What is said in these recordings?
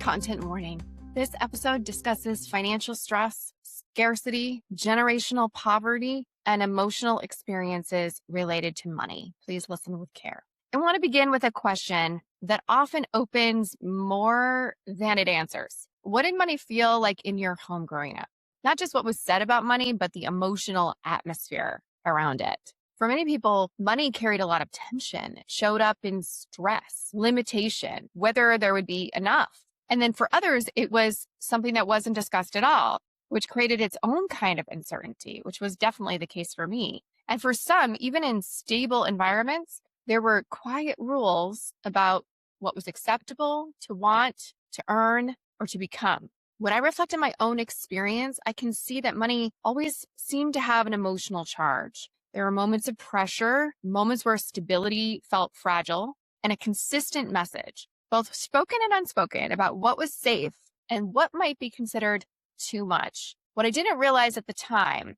Content warning. This episode discusses financial stress, scarcity, generational poverty, and emotional experiences related to money. Please listen with care. I want to begin with a question that often opens more than it answers. What did money feel like in your home growing up? Not just what was said about money, but the emotional atmosphere around it. For many people, money carried a lot of tension. It showed up in stress, limitation, whether there would be enough. And then for others, it was something that wasn't discussed at all, which created its own kind of uncertainty, which was definitely the case for me. And for some, even in stable environments, there were quiet rules about what was acceptable to want, to earn, or to become. When I reflect on my own experience, I can see that money always seemed to have an emotional charge. There were moments of pressure, moments where stability felt fragile, and a consistent message, both spoken and unspoken, about what was safe and what might be considered too much. What I didn't realize at the time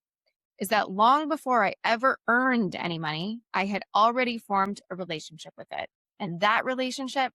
is that long before I ever earned any money, I had already formed a relationship with it. And that relationship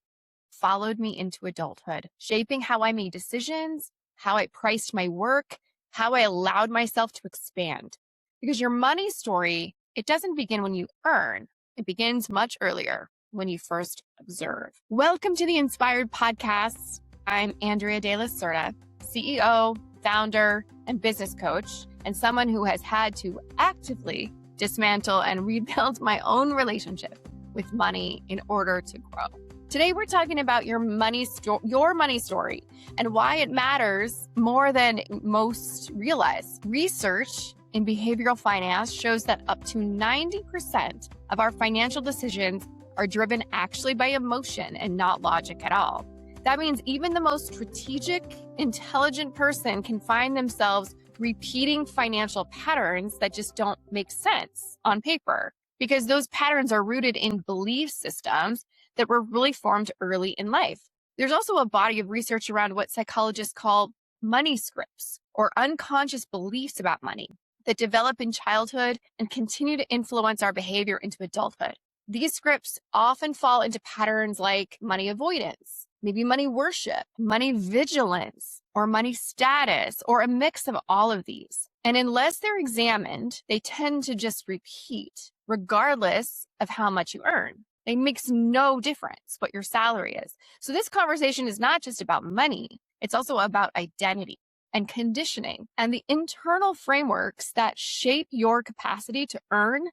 followed me into adulthood, shaping how I made decisions, how I priced my work, how I allowed myself to expand. Because your money story, it doesn't begin when you earn. It begins much earlier, when you first observe. Welcome to the Inspired Podcast. I'm Andrea De La Cerda, CEO, founder, and business coach, and someone who has had to actively dismantle and rebuild my own relationship with money in order to grow. Today, we're talking about your money story and why it matters more than most realize. Research in behavioral finance shows that up to 90% of our financial decisions are driven actually by emotion and not logic at all. That means even the most strategic, intelligent person can find themselves repeating financial patterns that just don't make sense on paper, because those patterns are rooted in belief systems that were really formed early in life. There's also a body of research around what psychologists call money scripts, or unconscious beliefs about money, that develop in childhood and continue to influence our behavior into adulthood. These scripts often fall into patterns like money avoidance, maybe money worship, money vigilance, or money status, or a mix of all of these. And unless they're examined, they tend to just repeat, regardless of how much you earn. It makes no difference what your salary is. So this conversation is not just about money, it's also about identity and conditioning and the internal frameworks that shape your capacity to earn,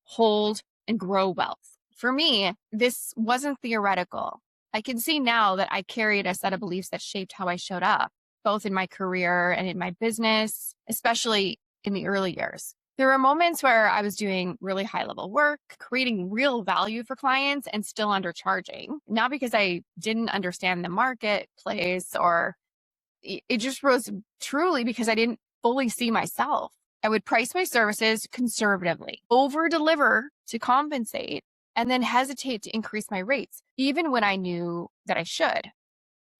hold, and grow wealth. For me, this wasn't theoretical. I can see now that I carried a set of beliefs that shaped how I showed up, both in my career and in my business, especially in the early years. There were moments where I was doing really high-level work, creating real value for clients, and still undercharging. Not because I didn't understand the marketplace, or it just was truly because I didn't fully see myself. I would price my services conservatively, over-deliver to compensate, and then hesitate to increase my rates, even when I knew that I should.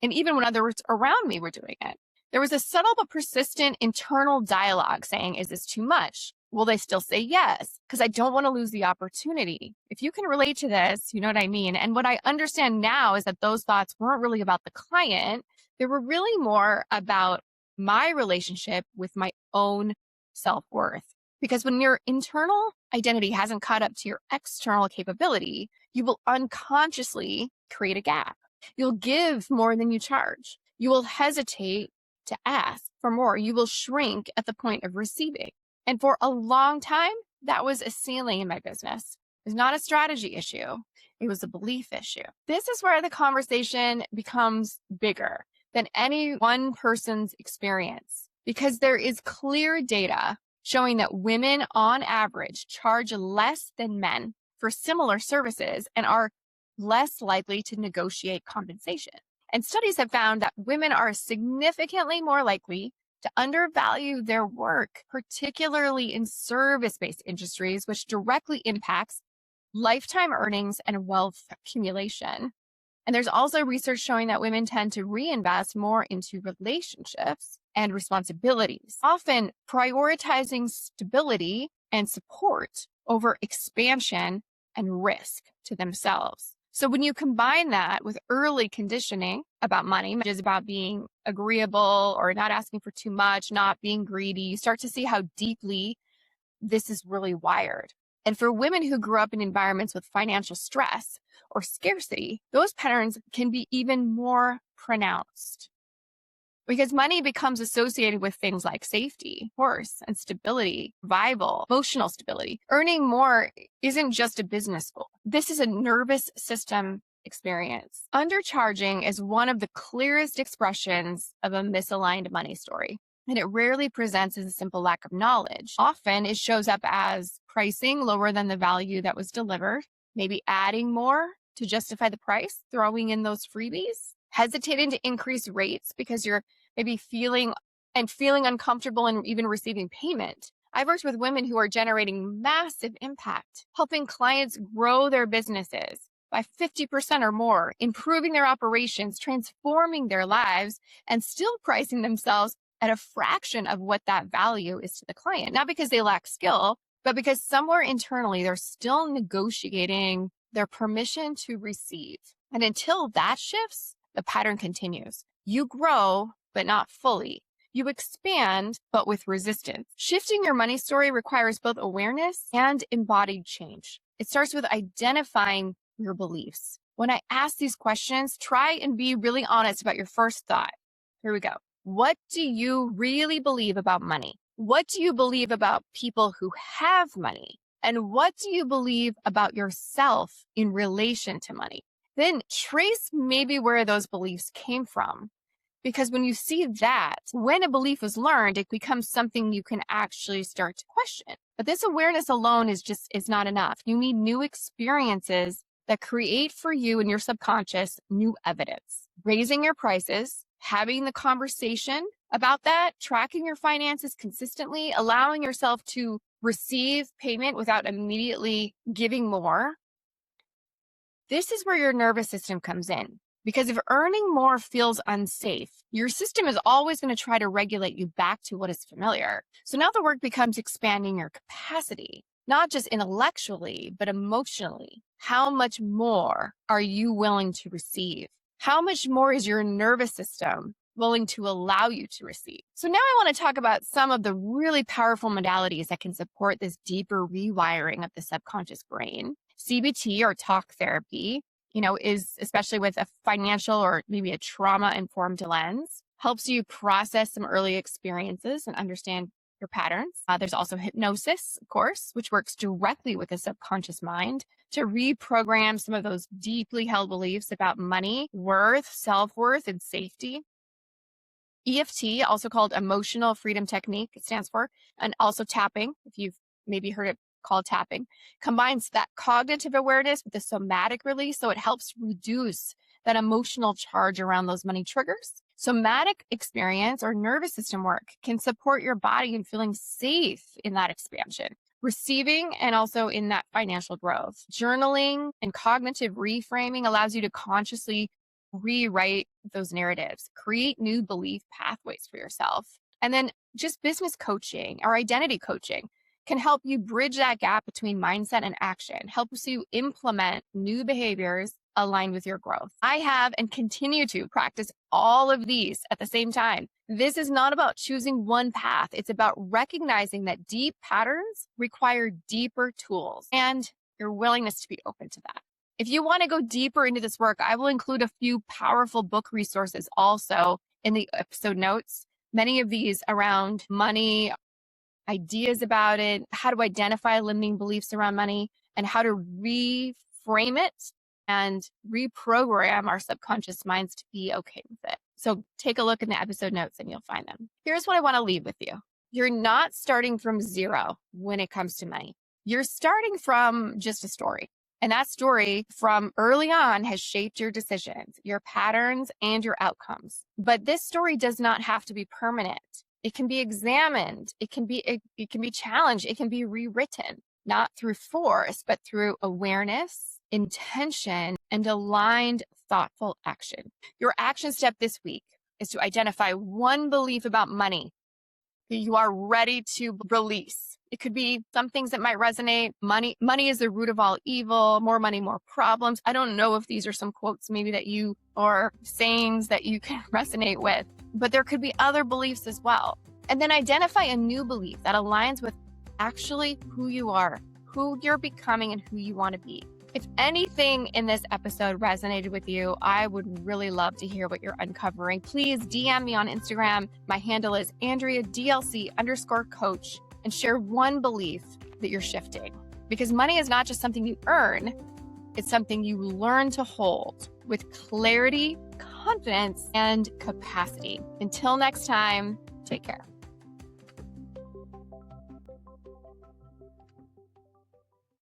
And even when others around me were doing it. There was a subtle but persistent internal dialogue saying, is this too much? Will they still say yes? Because I don't want to lose the opportunity. If you can relate to this, you know what I mean. And what I understand now is that those thoughts weren't really about the client. They were really more about my relationship with my own self-worth. Because when your internal identity hasn't caught up to your external capability, you will unconsciously create a gap. You'll give more than you charge. You will hesitate to ask for more. You will shrink at the point of receiving. And for a long time, that was a ceiling in my business. It was not a strategy issue. It was a belief issue. This is where the conversation becomes bigger than any one person's experience, because there is clear data showing that women on average charge less than men for similar services and are less likely to negotiate compensation. And studies have found that women are significantly more likely to undervalue their work, particularly in service-based industries, which directly impacts lifetime earnings and wealth accumulation. And there's also research showing that women tend to reinvest more into relationships and responsibilities, often prioritizing stability and support over expansion and risk to themselves. So when you combine that with early conditioning about money, which is about being agreeable or not asking for too much, not being greedy, you start to see how deeply this is really wired. And for women who grew up in environments with financial stress or scarcity, those patterns can be even more pronounced because money becomes associated with things like safety, of course, and stability, survival, emotional stability. Earning more isn't just a business goal. This is a nervous system experience. Undercharging is one of the clearest expressions of a misaligned money story. And it rarely presents as a simple lack of knowledge. Often it shows up as pricing lower than the value that was delivered, maybe adding more to justify the price, throwing in those freebies, hesitating to increase rates because you're maybe feeling uncomfortable and even receiving payment. I've worked with women who are generating massive impact, helping clients grow their businesses by 50% or more, improving their operations, transforming their lives, and still pricing themselves at a fraction of what that value is to the client. Not because they lack skill, but because somewhere internally, they're still negotiating their permission to receive. And until that shifts, the pattern continues. You grow, but not fully. You expand, but with resistance. Shifting your money story requires both awareness and embodied change. It starts with identifying your beliefs. When I ask these questions, try and be really honest about your first thought. Here we go. What do you really believe about money? What do you believe about people who have money? And what do you believe about yourself in relation to money? Then trace maybe where those beliefs came from. Because when you see that, when a belief was learned, it becomes something you can actually start to question. But this awareness alone is not enough. You need new experiences that create for you and your subconscious new evidence. Raising your prices, having the conversation about that, tracking your finances consistently, allowing yourself to receive payment without immediately giving more. This is where your nervous system comes in. Because if earning more feels unsafe, your system is always going to try to regulate you back to what is familiar. So now the work becomes expanding your capacity, not just intellectually, but emotionally. How much more are you willing to receive? How much more is your nervous system willing to allow you to receive? So now I want to talk about some of the really powerful modalities that can support this deeper rewiring of the subconscious brain. CBT, or talk therapy, is especially with a financial or maybe a trauma-informed lens, helps you process some early experiences and understand your patterns. There's also hypnosis, of course, which works directly with the subconscious mind to reprogram some of those deeply held beliefs about money, worth, self-worth, and safety. EFT, also called emotional freedom technique, it stands for, and also tapping, if you've maybe heard it called tapping, combines that cognitive awareness with the somatic release. So it helps reduce that emotional charge around those money triggers. Somatic experience or nervous system work can support your body in feeling safe in that expansion, receiving, and also in that financial growth. Journaling and cognitive reframing allows you to consciously rewrite those narratives, create new belief pathways for yourself. And then just business coaching or identity coaching can help you bridge that gap between mindset and action, helps you implement new behaviors aligned with your growth. I have and continue to practice all of these at the same time. This is not about choosing one path. It's about recognizing that deep patterns require deeper tools and your willingness to be open to that. If you want to go deeper into this work, I will include a few powerful book resources also in the episode notes. Many of these around money, ideas about it, how to identify limiting beliefs around money, and how to reframe it and reprogram our subconscious minds to be okay with it. So take a look in the episode notes and you'll find them. Here's what I want to leave with you. You're not starting from zero when it comes to money. You're starting from just a story. And that story from early on has shaped your decisions, your patterns, and your outcomes. But this story does not have to be permanent. It can be examined. It can be challenged. It can be rewritten, not through force, but through awareness, intention, and aligned, thoughtful action. Your action step this week is to identify one belief about money that you are ready to release. It could be some things that might resonate. Money is the root of all evil. More money, more problems. I don't know if these are some quotes maybe that you, or sayings that you can resonate with, but there could be other beliefs as well. And then identify a new belief that aligns with actually who you are, who you're becoming, and who you want to be. If anything in this episode resonated with you, I would really love to hear what you're uncovering. Please DM me on Instagram. My handle is AndreaDLC_coach, and share one belief that you're shifting. Because money is not just something you earn, it's something you learn to hold with clarity, confidence, and capacity. Until next time, take care.